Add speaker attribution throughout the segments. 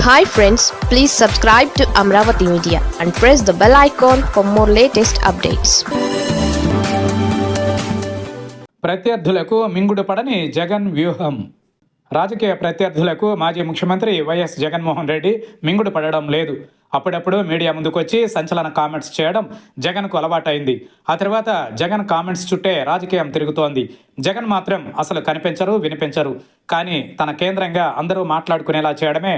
Speaker 1: Hi friends, please subscribe to Amravati Media and press the bell icon for more latest updates.
Speaker 2: ప్రత్యర్థులకు మింగుడు పడని జగన్ వ్యూహం. రాజకీయ ప్రత్యర్థులకు మాజీ ముఖ్యమంత్రి వైఎస్ జగన్మోహన్ రెడ్డి మింగుడు పడడం లేదు. అప్పుడప్పుడు మీడియా ముందుకొచ్చి సంచలన కామెంట్స్ చేయడం జగన్కు అలవాటైంది. ఆ తర్వాత జగన్ కామెంట్స్ చుట్టే రాజకీయం తిరుగుతోంది. జగన్ మాత్రం అసలు కనిపించరు, వినిపించరు. కానీ తన కేంద్రంగా అందరూ మాట్లాడుకునేలా చేయడమే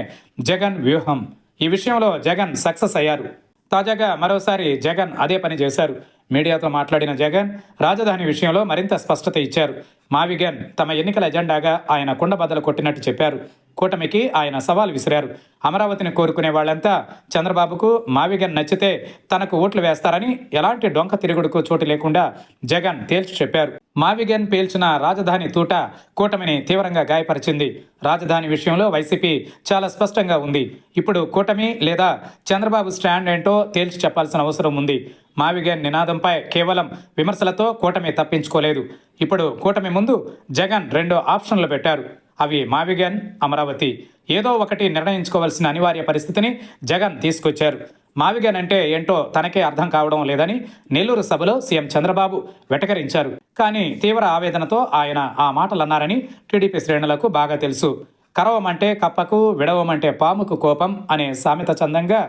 Speaker 2: జగన్ వ్యూహం. ఈ విషయంలో జగన్ సక్సెస్ అయ్యారు. తాజాగా మరోసారి జగన్ అదే పని చేశారు. మీడియాతో మాట్లాడిన జగన్ రాజధాని విషయంలో మరింత స్పష్టత ఇచ్చారు. మావిగన్ తమ ఎన్నికల ఎజెండాగా ఆయన కుండబద్దలు కొట్టినట్టు చెప్పారు. కూటమికి ఆయన సవాల్ విసిరారు. అమరావతిని కోరుకునే వాళ్ళంతా చంద్రబాబుకు మావిగన్ నచ్చితే తనకు ఓట్లు వేస్తారని ఎలాంటి డొంక తిరుగుడుకు చోటు లేకుండా జగన్ తేల్చి చెప్పారు. మావిగన్ పేల్చిన రాజధాని తూట కూటమిని తీవ్రంగా గాయపరిచింది. రాజధాని విషయంలో వైసీపీ చాలా స్పష్టంగా ఉంది. ఇప్పుడు కూటమి లేదా చంద్రబాబు స్టాండ్ ఏంటో తేల్చి చెప్పాల్సిన అవసరం ఉంది. మావిగన్ నినాదంపై కేవలం విమర్శలతో కూటమి తప్పించుకోలేదు. ఇప్పుడు కూటమి ముందు జగన్ 2 ఆప్షన్లు పెట్టారు. అవి మావిగన్, అమరావతి. ఏదో ఒకటి నిర్ణయించుకోవాల్సిన అనివార్య పరిస్థితిని జగన్ తీసుకొచ్చారు. మావిగన్ అంటే ఏంటో తనకే అర్థం కావడం లేదని నెల్లూరు సభలో సీఎం చంద్రబాబు వెటకరించారు. కానీ తీవ్ర ఆవేదనతో ఆయన ఆ మాటలన్నారని టీడీపీ శ్రేణులకు బాగా తెలుసు. కరవమంటే కప్పకు, విడవమంటే పాముకు కోపం అనే సామెత చందంగా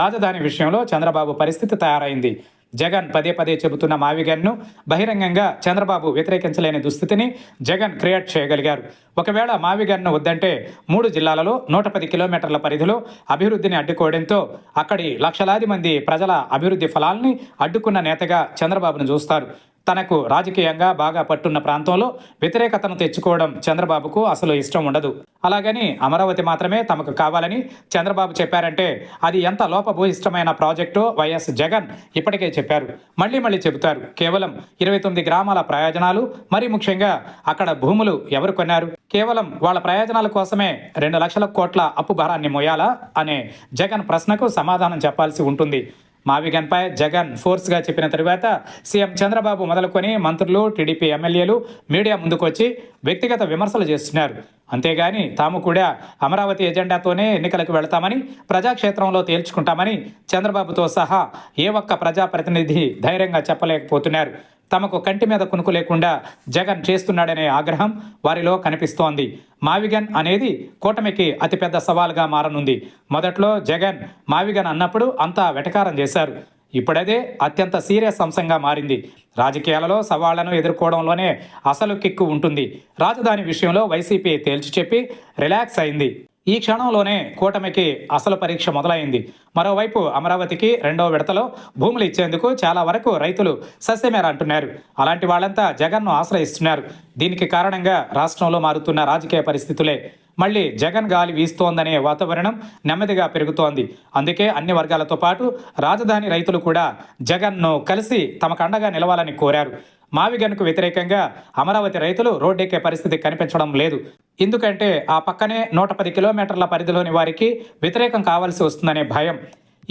Speaker 2: రాజధాని విషయంలో చంద్రబాబు పరిస్థితి తయారైంది. జగన్ పదే పదే చెబుతున్న మావిగన్ను బహిరంగంగా చంద్రబాబు వ్యతిరేకించలేని దుస్థితిని జగన్ క్రియేట్ చేయగలిగారు. ఒకవేళ మావిగన్ను వద్దంటే 3 జిల్లాలలో 110 కిలోమీటర్ల పరిధిలో అభివృద్ధిని అడ్డుకోవడంతో అక్కడి లక్షలాది మంది ప్రజల అభివృద్ధి ఫలాల్ని అడ్డుకున్న నేతగా చంద్రబాబును చూస్తారు. తనకు రాజకీయంగా బాగా పట్టున్న ప్రాంతంలో వ్యతిరేకతను తెచ్చుకోవడం చంద్రబాబుకు అసలు ఇష్టం ఉండదు. అలాగని అమరావతి మాత్రమే తమకు కావాలని చంద్రబాబు చెప్పారంటే అది ఎంత లోపభూయిష్టమైన ప్రాజెక్టో వైఎస్ జగన్ ఇప్పటికే చెప్పారు. మళ్ళీ చెబుతారు. కేవలం 29 గ్రామాల ప్రయోజనాలు, మరీ ముఖ్యంగా అక్కడ భూములు ఎవరు కొన్నారు? కేవలం వాళ్ళ ప్రయోజనాల కోసమే 2 లక్షల కోట్ల అప్పు భారాన్ని మోయాలా అనే జగన్ ప్రశ్నకు సమాధానం చెప్పాల్సి ఉంటుంది. మావిగన్పై జగన్ ఫోర్స్గా చెప్పిన తరువాత సీఎం చంద్రబాబు మొదలుకొని మంత్రులు, టీడీపీ ఎమ్మెల్యేలు మీడియా ముందుకొచ్చి వ్యక్తిగత విమర్శలు చేస్తున్నారు. అంతేగాని తాము కూడా అమరావతి ఎజెండాతోనే ఎన్నికలకు వెళతామని, ప్రజాక్షేత్రంలో తేల్చుకుంటామని చంద్రబాబుతో సహా ఏ ఒక్క ప్రజాప్రతినిధి ధైర్యంగా చెప్పలేకపోతున్నారు. తమకు కంటి మీద కునుకు లేకుండా జగన్ చేస్తున్నాడనే ఆగ్రహం వారిలో కనిపిస్తోంది. మావిగన్ అనేది కూటమికి అతిపెద్ద సవాల్గా మారనుంది. మొదట్లో జగన్ మావిగన్ అన్నప్పుడు అంతా వెటకారం చేశారు. ఇప్పుడదే అత్యంత సీరియస్ అంశంగా మారింది. రాజకీయాలలో సవాళ్లను ఎదుర్కోవడంలోనే అసలు కిక్కు ఉంటుంది. రాజధాని విషయంలో వైసీపీ తేల్చి చెప్పి రిలాక్స్ అయింది. ఈ క్షణంలోనే కూటమికి అసలు పరీక్ష మొదలైంది. మరోవైపు అమరావతికి 2వ విడతలో భూములు ఇచ్చేందుకు చాలా వరకు రైతులు సస్యమేర అంటున్నారు. అలాంటి వాళ్ళంతా జగన్ను ఆశ్రయిస్తున్నారు. దీనికి కారణంగా రాష్ట్రంలో మారుతున్న రాజకీయ పరిస్థితులే. మళ్ళీ జగన్ గాలి వీస్తోందనే వాతావరణం నెమ్మదిగా పెరుగుతోంది. అందుకే అన్ని వర్గాలతో పాటు రాజధాని రైతులు కూడా జగన్ను కలిసి తమకు అండగా నిలవాలని కోరారు. మావిగన్కు వ్యతిరేకంగా అమరావతి రైతులు రోడ్డెక్కే పరిస్థితి కనిపించడం లేదు. ఎందుకంటే ఆ పక్కనే 110 కిలోమీటర్ల పరిధిలోని వారికి వ్యతిరేకం కావాల్సి వస్తుందనే భయం.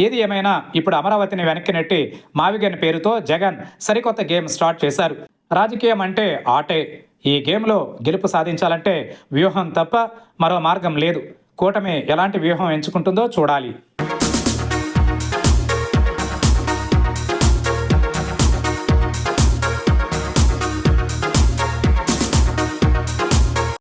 Speaker 2: ఏది ఏమైనా ఇప్పుడు అమరావతిని వెనక్కి నెట్టి మావిగన్ పేరుతో జగన్ సరికొత్త గేమ్ స్టార్ట్ చేశారు. రాజకీయం అంటే ఆటే. ఈ గేమ్లో గెలుపు సాధించాలంటే వ్యూహం తప్ప మరో మార్గం లేదు. కూటమి ఎలాంటి వ్యూహం ఎంచుకుంటుందో చూడాలి.